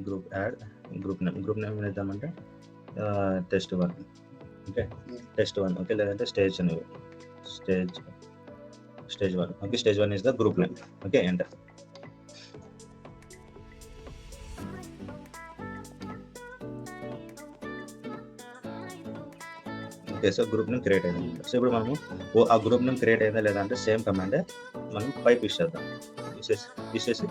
Group add group name ఇద్దామంటే test 1. Okay, test 1. Okay, లేదంటే stage 1. Okay, stage 1 is the group name. Okay, enter. Okay, so group name create అయింది. So ఇప్పుడు మనము ఆ group name create అయిందా లేదా అంటే సేమ్ కమాండే మనం పైప్ ఇచ్చేద్దాం. ఇచ్చేసి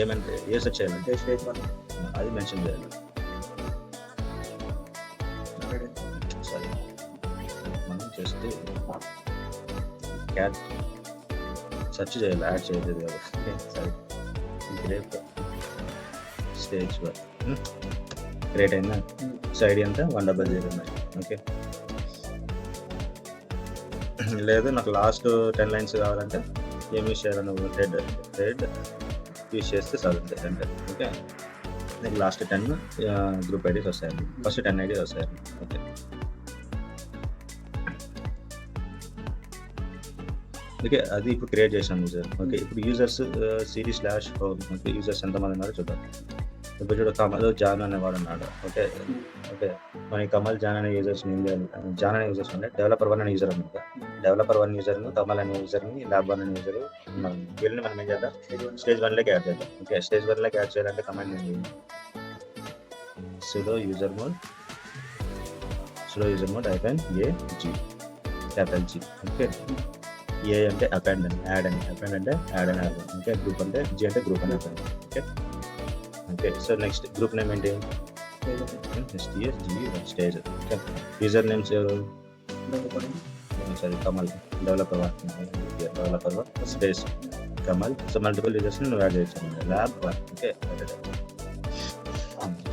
ఏమంటే ఏ సెర్చ్ చేయాలంటే స్టేజ్ 1 అది మెన్షన్ చేయాలి. సారీ, మనం జస్ట్ క్యాట్ సెర్చ్ చేయాలి, యాడ్ చేయలేదు కాబట్టి. సరే, గ్రేప్ స్టేజ్ 1 క్రియేట్ అయిందా? సో ఐడి అంతా 10009. ఓకే, లేదు నాకు లాస్ట్ 10 లైన్స్ కావాలంటే ఏమి యూస్ చేయాలి నువ్వు? హెడ్ యూస్ చేస్తే చదువుతుంది అంటే. ఓకే, నీకు లాస్ట్ 10 గ్రూప్ ఐడీస్ వస్తాయండి, ఫస్ట్ 10 ఐడీస్ వస్తాయండి. ఓకే, ఓకే, అది ఇప్పుడు క్రియేట్ చేసాం యూజర్. ఓకే, ఇప్పుడు యూజర్స్ cd/home. ఓకే, యూజర్స్ ఎంతమంది ఉన్నారో చూద్దాం. ఇప్పుడు చూడ కమల్ జాన్ అనేవాడు ఉన్నాడు. ఓకే, ఓకే, మన కమల్ జాన్ అనే యూజర్స్ ఉండే డెవలపర్ 1 అనే యూజర్ అనమాట. డెవలపర్ 1 యూజర్ను, కమల్ అనే యూజర్ని, ల్యాబ్ 1 అనే యూజర్ ఉన్నారు. వీళ్ళని మనం ఏం చేద్దాం? స్టేజ్ 1లోకి యాడ్ చేద్దాం. ఓకే, స్టేజ్ 1లోకి యాడ్ చేయాలంటే కమాండ్ ఏంటి? sudo user mode -a g capital G. Okay, A అంటే అపెండ్ అని, యాడ్ అంటే యాడ్ అని అర్థం. ఓకే, గ్రూప్ అంటే G అంటే గ్రూప్ అని అర్థం. Okay, okay, so next group name ఏంటి? స్టేజ్. ఓకే, యూజర్ నేమ్స్ ఎవరు? Sorry, Kamal. Developer 1 space Kamal. So multiple యూజర్స్ని నువ్వు యాడ్ చేయొచ్చు. Lab 1. Okay,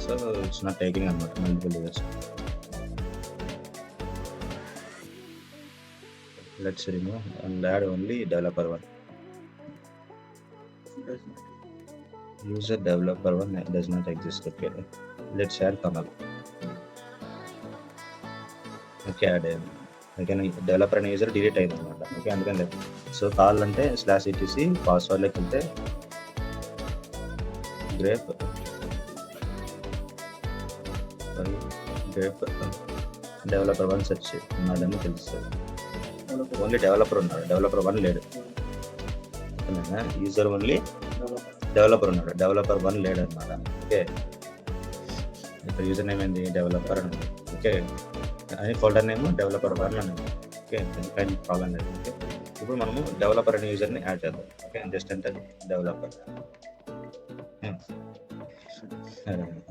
so it's not taking అనమాట multiple users. Let's remove and add only developer 1. user developer 1 does not exist. Okay, let's add Kamal. Okay, add అయ్యింది. Okay, developer అనే user delete అయింది అనమాట. Okay, అందుకని so కావాలంటే /etc పాస్వర్డ్లోకి వెళ్తే grape developer 1 search ఉన్నాడని తెలుస్తుంది. ఓన్లీ డెవలపర్ ఉన్నాడు, డెవలపర్ 1 లేడు. యూజర్ ఓన్లీ డెవలపర్ ఉన్నాడు, డెవలపర్ 1 లేడు అనమాట. ఓకే, ఇక్కడ యూజర్ నేమ్ ఏంది? డెవలపర్ అని. ఓకే, అని ఫోల్డర్ నేమ్ డెవలపర్ 1 అని. ఓకే, దానిపైన ప్రాబ్లం లేదు. ఓకే, ఇప్పుడు మనము డెవలపర్ అనే యూజర్ని యాడ్ చేద్దాం. ఓకే, జస్ట్ అంటే డెవలపర్.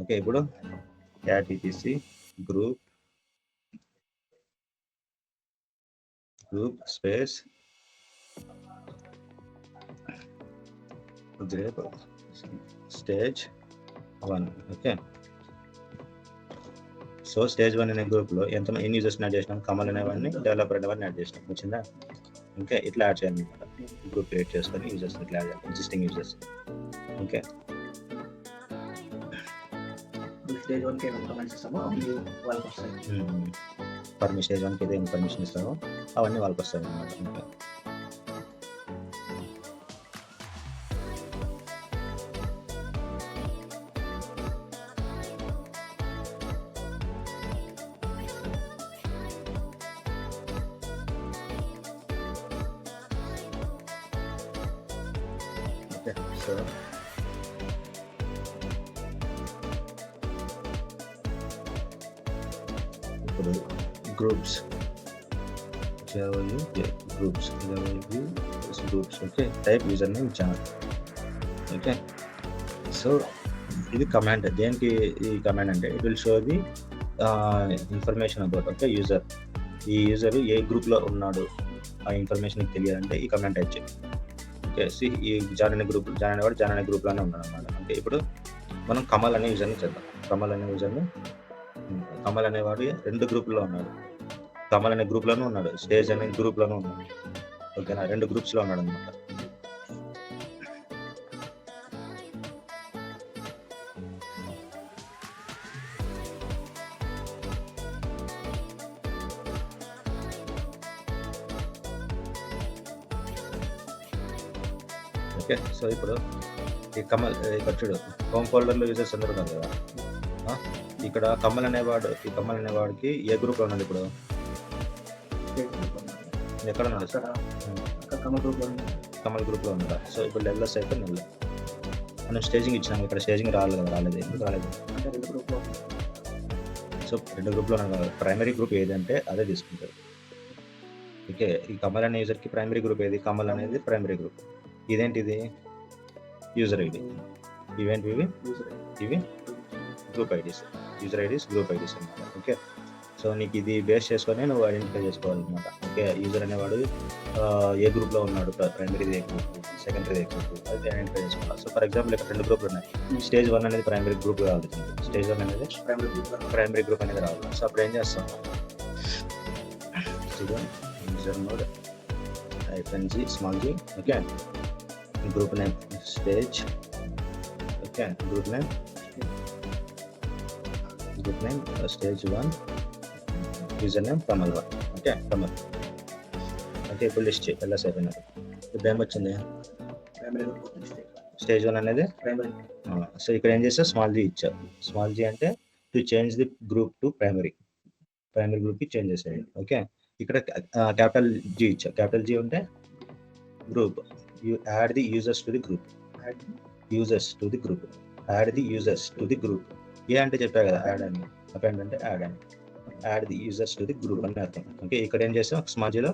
ఓకే, ఇప్పుడు add etc group space grape stage 1. Okay, so stage 1 అనే గ్రూప్లో ఎన్ని యూజర్స్ యాడ్ చేసినాం? కమల్ అనేవాడిని, డెవలపర్ అనేవాడిని యాడ్ చేసినాం. వచ్చిందా? ఓకే, ఇట్లా యాడ్ చేయాలి అనమాట. గ్రూప్ క్రియేట్ చేసుకొని యూజర్స్ ఇట్లా యాడ్ చేయాలి, ఎగ్జిస్టింగ్ యూజర్స్. ఓకే, స్టేజ్ 1కి ఏమైనా కమెంట్స్ ఇస్తామో అవి వాళ్ళకి వస్తాయి. స్టేజ్ 1కి అయితే ఏం పర్మిషన్ ఇస్తామో అవన్నీ వాళ్ళకి వస్తాయి అనమాట. ఓకే, సో ఇప్పుడు groups groups. Okay, type user name John. Okay, so ఇది కమాండ్. దేనికి ఈ కమాండ్ అంటే it will show the information about. Okay, user, ఈ యూజర్ ఏ గ్రూప్లో ఉన్నాడు ఆ ఇన్ఫర్మేషన్ తెలియాలంటే ఈ కమాండ్ టైప్ చేయాలి. ఓకే, ఈ జాన్ అనేవాడు జాన్ అనే గ్రూప్లోనే ఉన్నాడు అనమాట. ఓకే, ఇప్పుడు మనం కమల్ అనే యూజర్ని చేద్దాం. కమల్ అనేవాడు 2 గ్రూపుల్లో ఉన్నాడు. కమల్ అనే గ్రూప్లోనూ ఉన్నాడు, స్టేజ్ అనే గ్రూప్లోనూ ఉన్నాడు. ఓకేనా, 2 గ్రూప్స్లో ఉన్నాడు అనమాట. ఓకే, సో ఇప్పుడు ఈ కమల్ ఇక్కడ చూడు, హోమ్ ఫోల్డర్లో యూజర్స్ అందరూ ఉన్నారు కదా. ఆ, ఇక్కడ కమల్ అనేవాడికి ఏ గ్రూప్లో ఉన్నది ఇప్పుడు? ఎక్కడ ఉన్నది? కమల్ గ్రూప్ కమల్ గ్రూప్లో ఉందా? సో ఇప్పుడు లెవెల్స్ అయితే నెల మనం స్టేజింగ్ ఇచ్చినాము. ఇక్కడ స్టేజింగ్ రాలేదు కదా, రాలేదు. ఎందుకు రాలేదు? అంటే 2 గ్రూప్లో సో 2 గ్రూప్లో ప్రైమరీ గ్రూప్ ఏదంటే అదే తీసుకుంటారు. ఓకే, ఈ కమల్ అనే యూజర్కి ప్రైమరీ గ్రూప్ ఏది? కమల్ అనేది ప్రైమరీ గ్రూప్. ఇదేంటిది? User ID. ఇవేంటివి? ఇవి group IDs. User IDs, group IDs అన్నమాట. ఓకే, సో నీకు ఇది బేస్ చేసుకొని నువ్వు ఐడెంటిఫై చేసుకోవాలన్నమాట. ఓకే, యూజర్ అనేవాడు ఏ గ్రూప్లో ఉన్నాడు, ప్రైమరీది ఏ గ్రూప్, సెకండరీది ఏ గ్రూప్, అది ఐడెంటిఫై చేసుకోవాలి. సో ఫర్ ఎగ్జాంపుల్ ఇక్కడ 2 గ్రూపులు ఉన్నాయి. స్టేజ్ 1 అనేది ప్రైమరీ గ్రూప్ కావాలి. స్టేజ్ 1 అనేది ప్రైమరీ గ్రూప్ అనేది రావాలి. సో అప్పుడు ఏం చేస్తాం? User mode -g small g. Okay, group name stage. Okay, group name stage 1, user name Kamal 1. Okay, Kamal. Okay, ఇప్పుడు లిస్ట్ LS అయిపోయినది. ఇప్పుడు ఏమొచ్చింది? స్టేజ్ 1 అనేది సో ఇక్కడ ఏం చేస్తా? స్మాల్ g ఇచ్చా. స్మాల్ g అంటే to change the group two primary గ్రూప్కి చేంజ్ చేసేది. ఓకే, ఇక్కడ క్యాపిటల్ G ఇచ్చా. క్యాపిటల్ G ఉంటే group, you add the users to the group. Add the users to the group. A అంటే చెప్పా కదా, యాడ్ అని. అపెండ్ అంటే యాడ్ అని. Add the users to the group అని అర్థం. ఓకే, ఇక్కడ ఏం చేస్తాం? స్మాల్ జీలో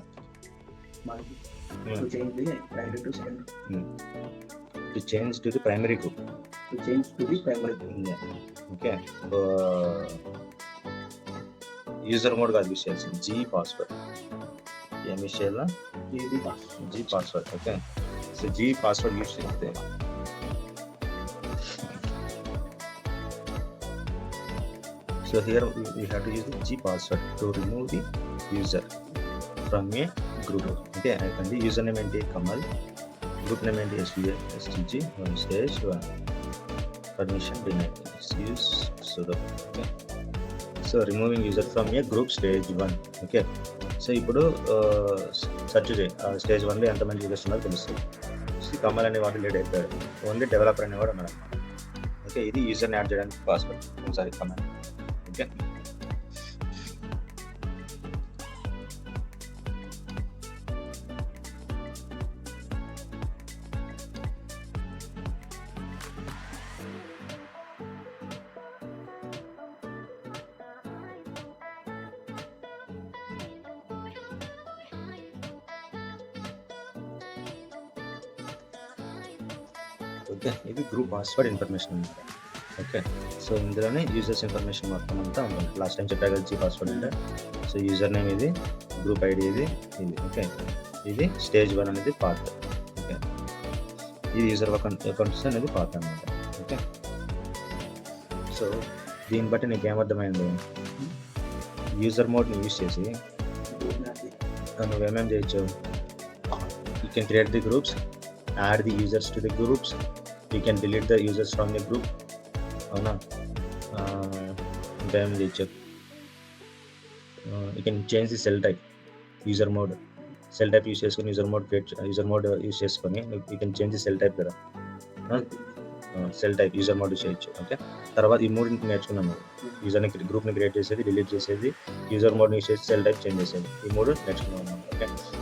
to change to the primary group. Okay, user mode కాదు యూస్ చేయాల్సింది, G పాస్వర్డ్. ఏం యూస్ చేయాలా? G password. Okay, so G password use చేస్తే so here we have to use the G password to remove the user from a group. Okay, I can the username and Kamal, group name and STG, stage 1, permission denied, use sudo. Okay, so removing user from a group stage 1. Okay, so ఇప్పుడు search చేయి, stage 1లో ఎంతమంది users ఉన్నారో తెలుస్తుంది. కమల్ అనేవాడు lead అయిపోయాడు, only developer అనేవాడు ఉన్నాడు. Okay, ఇది యూజర్ని యాడ్ చేయడానికి పాస్వర్డ్. ఒకసారి కమల్. ఓకే, ఓకే, ఇది గ్రూప్ పాస్వర్డ్ ఇన్ఫర్మేషన్ అనమాట. ఓకే, సో ఇందులోనే యూజర్స్ ఇన్ఫర్మేషన్ మొత్తం అంతా ఉంటుంది. లాస్ట్ టైం చెప్పా కదా G పాస్వర్డ్ అంటే. సో యూజర్ నేమ్ ఇది, గ్రూప్ ఐడి ఇది. ఓకే, ఇది స్టేజ్ 1 అనేది పాత్. ఓకే, ఇది యూజర్ అకౌంట్స్ అనేది పాత్ అనమాట. ఓకే, సో దీన్ని బట్టి నీకు ఏమర్థమైంది? యూజర్ మోడ్ని యూజ్ చేసి నువ్వేమేమి చేయొచ్చు? You can create the groups, add the users to the groups, you can delete the users from the group. అవునా? ఇంకా ఏం చేయొచ్చు? You can change the cell type. User mode cell type use చేసుకొని user mode use చేసుకొని you can change the cell type కదా. Cell type user mode చేయొచ్చు. Okay, తర్వాత ఈ మూడింటిని నేర్చుకున్నాము. యూజర్ని గ్రూప్ని క్రియేట్ చేసేది, డిలీట్ చేసేది, యూజర్ మోడ్ని యూజ్ చేసి సెల్ టైప్ చేంజ్ చేసేది. ఈ 3 నేర్చుకున్నాం. ఓకే,